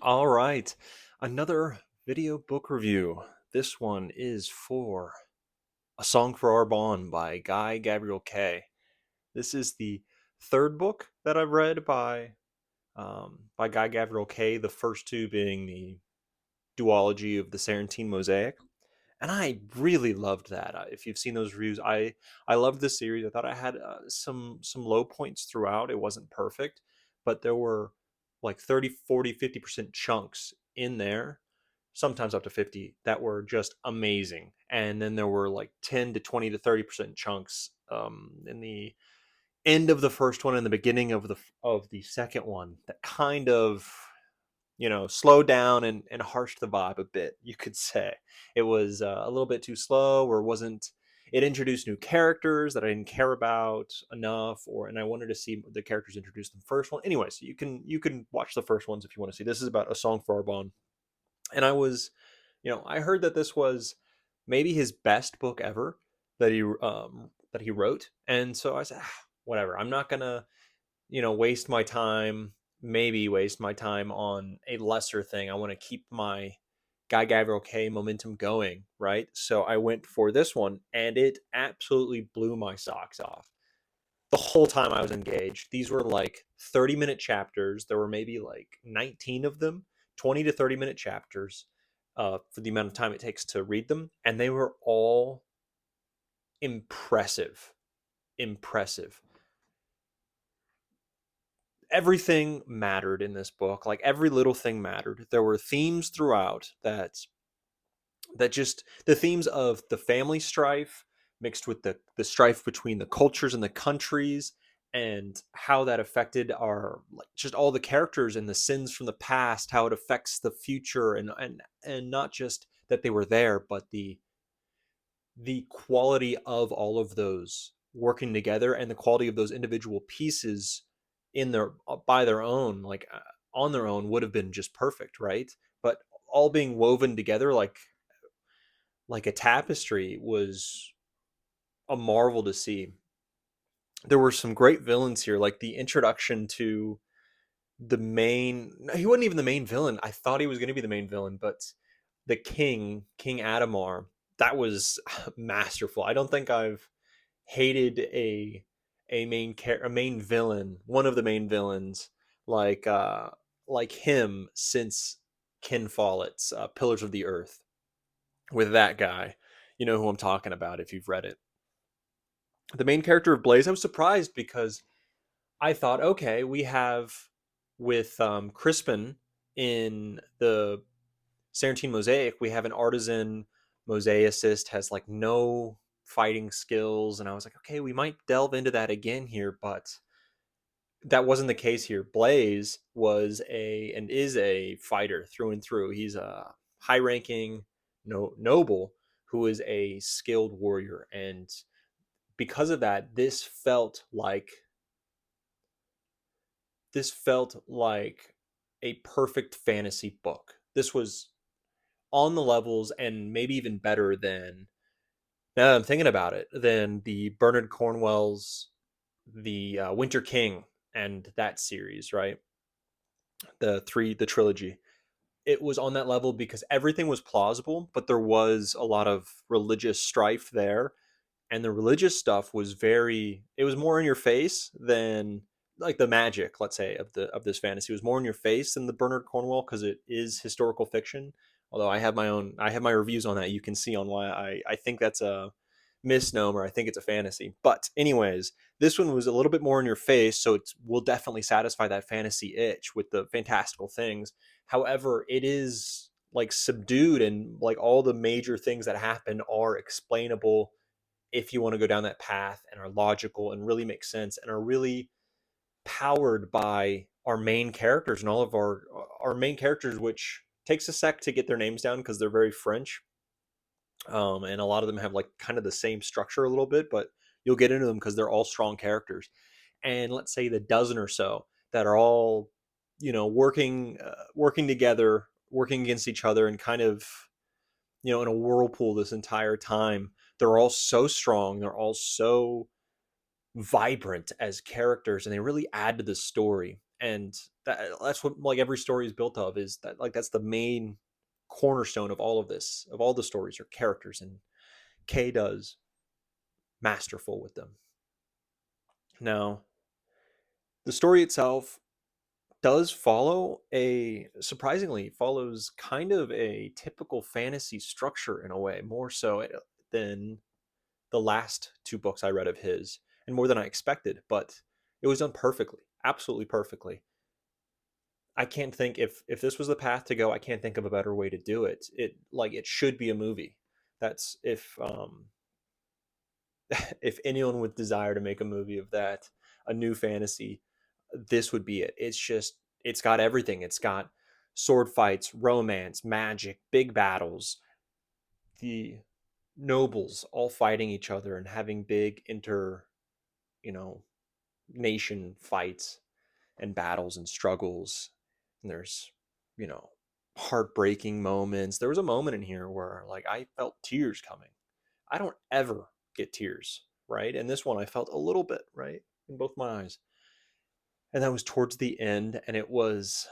All right, another video book review. This one is for A Song for Arbonne by Guy Gabriel Kay. This is the third book that I've read by Guy Gabriel Kay. The first two being the duology of the Sarantine Mosaic, and I really loved that. If you've seen those reviews, I loved the series. I thought I had some low points throughout. It wasn't perfect, but there were like 30, 40, 50% chunks in there, sometimes up to 50, that were just amazing. And then there were like 10 to 20 to 30% chunks in the end of the first one and the beginning of the second one that kind of slowed down and harshed the vibe a bit, you could say. It was a little bit too slow, or wasn't. It introduced new characters that I didn't care about enough, and I wanted to see the characters introduced in the first one. Anyway, so you can watch the first ones if you want to see. This is about A Song for Arbonne, and I heard that this was maybe his best book ever that he wrote, and so I said, whatever. I'm not gonna waste my time, maybe waste my time on a lesser thing. I want to keep my Guy Gavriel K momentum going, right? So I went for this one, and it absolutely blew my socks off. The whole time I was engaged. These were like 30-minute chapters. There were maybe like 19 of them, 20 to 30-minute chapters for the amount of time it takes to read them. And they were all impressive. Impressive. Everything mattered in this book. Like every little thing mattered. There were themes throughout that just the themes of the family strife mixed with the strife between the cultures and the countries, and how that affected our, like, just all the characters and the sins from the past, how it affects the future, and not just that they were there, but the quality of all of those working together, and the quality of those individual pieces in their by their own, like on their own, would have been just perfect, right? But all being woven together like a tapestry was a marvel to see. There were some great villains here, like the introduction to the main. He wasn't even the main villain. I thought he was going to be the main villain, but the King Adamar, that was masterful. I don't think I've hated a main villain, one of the main villains, like like him since Ken Follett's Pillars of the Earth. With that guy, you know who I'm talking about if you've read it. The main character of Blaze, I was surprised because I thought, okay, we have with Crispin in the Sarantine Mosaic, we have an artisan mosaicist, has like no fighting skills, and I was like, okay, we might delve into that again here, but that wasn't the case here. Blaze was a and is a fighter through and through. He's a high-ranking noble who is a skilled warrior, and because of that, this felt like a perfect fantasy book. This was on the levels, and maybe even better than, now that I'm thinking about it, than the Bernard Cornwell's the Winter King and that series, right? The trilogy. It was on that level because everything was plausible, but there was a lot of religious strife there, and the religious stuff was it was more in your face than, like, the magic, let's say, of this fantasy was more in your face than the Bernard Cornwell, because it is historical fiction. Although I have my reviews on that. You can see on why I think that's a misnomer. I think it's a fantasy. But anyways, this one was a little bit more in your face, so it will definitely satisfy that fantasy itch with the fantastical things. However, it is like subdued, and like all the major things that happen are explainable if you want to go down that path, and are logical and really make sense, and are really powered by our main characters, and all of our main characters, which takes a sec to get their names down because they're very French, and a lot of them have like kind of the same structure a little bit, but you'll get into them because they're all strong characters. And let's say the dozen or so that are all working together, working against each other, and kind of in a whirlpool this entire time. They're all so strong. They're all so vibrant as characters, and they really add to the story. And that's what like every story is built of, is that like that's the main cornerstone of all of this, of all the stories or characters, and Kay does masterful with them. Now, the story itself does follow a surprisingly follows kind of a typical fantasy structure in a way, more so than the last two books I read of his, and more than I expected, but it was done perfectly, absolutely perfectly. I can't think, if this was the path to go, I can't think of a better way to do it. It should be a movie. That's if anyone would desire to make a movie of that, a new fantasy, this would be it. It's got everything. It's got sword fights, romance, magic, big battles, the nobles all fighting each other and having big you know, nation fights and battles and struggles. And there's, you know, heartbreaking moments. There was a moment in here where like I felt tears coming. I don't ever get tears, right? And this one I felt a little bit, right? In both my eyes. And that was towards the end, and it was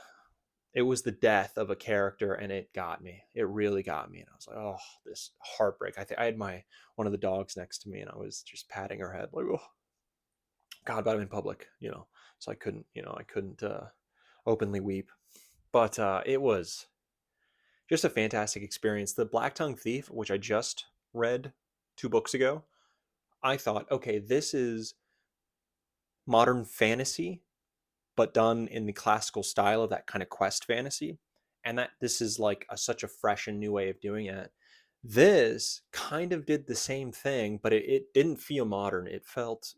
the death of a character, and it got me. It really got me. And I was like, oh, this heartbreak. I think I had my one of the dogs next to me, and I was just patting her head like, oh God, but I'm in public, so I couldn't openly weep. But it was just a fantastic experience. The Black Tongue Thief, which I just read 2 books ago, I thought, okay, this is modern fantasy, but done in the classical style of that kind of quest fantasy. And that this is like such a fresh and new way of doing it. This kind of did the same thing, but it didn't feel modern. It felt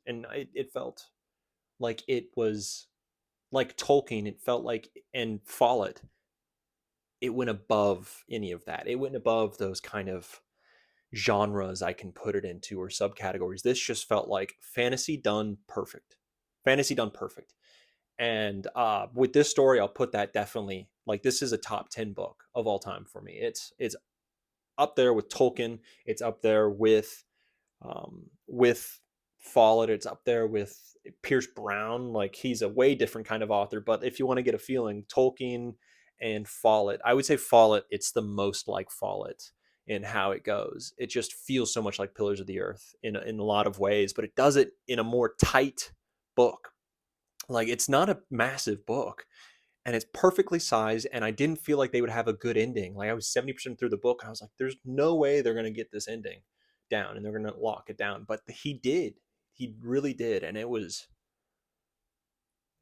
like it was like Tolkien. It felt like, and Follett, it went above any of that. It went above those kind of genres I can put it into, or subcategories. This just felt like fantasy done perfect. Fantasy done perfect. And with this story, I'll put that definitely, like, this is a top 10 book of all time for me. It's up there with Tolkien. It's up there with Follett. It's up there with Pierce Brown. Like, he's a way different kind of author. But if you want to get a feeling, Tolkien and Follett, I would say Follett, it's the most like Follett in how it goes. It just feels so much like Pillars of the Earth in a lot of ways, but it does it in a more tight book. Like, it's not a massive book, and it's perfectly sized, and I didn't feel like they would have a good ending. Like, I was 70% through the book, and I was like, there's no way they're going to get this ending down and they're going to lock it down. But he did. He really did, and it was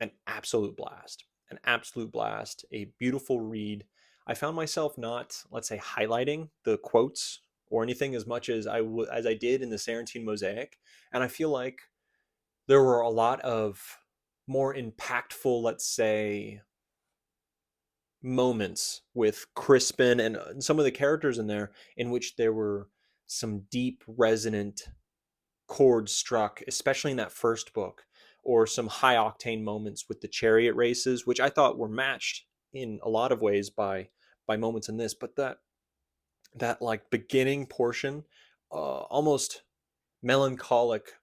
an absolute blast. An absolute blast. A beautiful read. I found myself not, let's say, highlighting the quotes or anything as much as I did in the Sarantine Mosaic, and I feel like there were a lot of more impactful, let's say, moments with Crispin and some of the characters in there, in which there were some deep, resonant chords struck, especially in that first book, or some high octane moments with the chariot races, which I thought were matched in a lot of ways by moments in this. But that like beginning portion, almost melancholic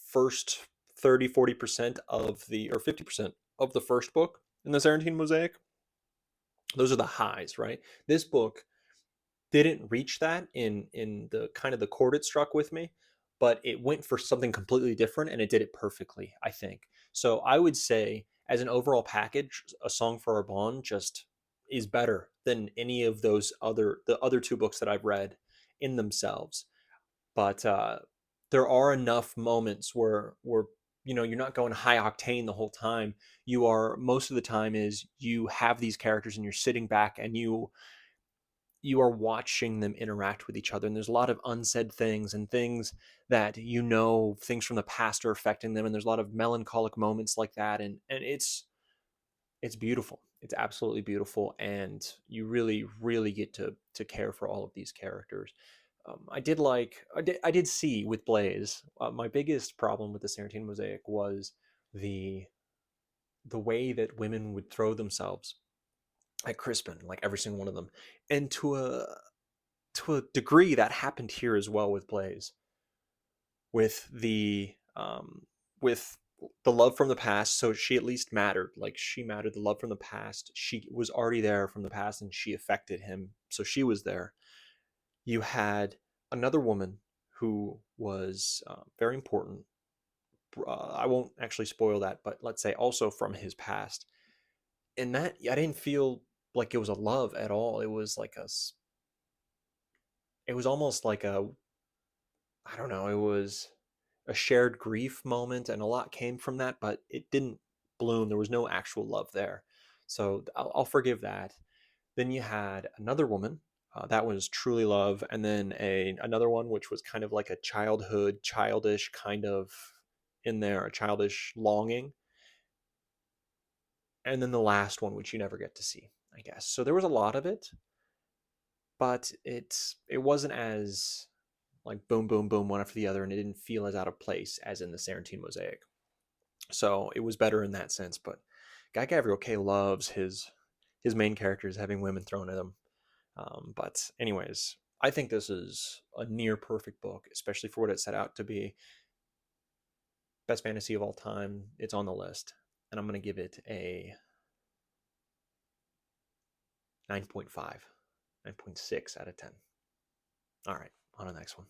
first 30-40% of the, or 50% of the first book in the Sarantine Mosaic, those are the highs, right? This book didn't reach that in the kind of the chord it struck with me, but it went for something completely different, and it did it perfectly, I think. So I would say, as an overall package, A Song for Arbonne just is better than any of the other 2 books that I've read in themselves. But there are enough moments where you're not going high octane the whole time. You are, most of the time, is you have these characters and you're sitting back and you are watching them interact with each other, and there's a lot of unsaid things and things that, things from the past are affecting them, and there's a lot of melancholic moments like that, and it's beautiful. It's absolutely beautiful, and you really, really get to care for all of these characters. I did see with Blaze. My biggest problem with the Sarantine Mosaic was the the way that women would throw themselves at Crispin, like every single one of them, and to a degree that happened here as well with Blaze, with the with the love from the past, so she at least mattered. Like she mattered. The love from the past, she was already there from the past, and she affected him, so she was there. You had another woman who was very important. I won't actually spoil that, but let's say also from his past. And that I didn't feel like it was a love at all. It was like it was almost like I don't know, it was a shared grief moment, and a lot came from that, but it didn't bloom. There was no actual love there. So I'll forgive that. Then you had another woman that was truly love, and then another one which was kind of like a childhood, childish kind of in there, a childish longing, and then the last one which you never get to see, I guess. So there was a lot of it, but it wasn't as like boom, boom, boom, one after the other, and it didn't feel as out of place as in the Sarantine Mosaic. So it was better in that sense. But Guy Gavriel K loves his main characters having women thrown at him. But anyways, I think this is a near perfect book, especially for what it set out to be. Best fantasy of all time. It's on the list, and I'm gonna give it a 9.5, 9.6 out of 10. All right, on to the next one.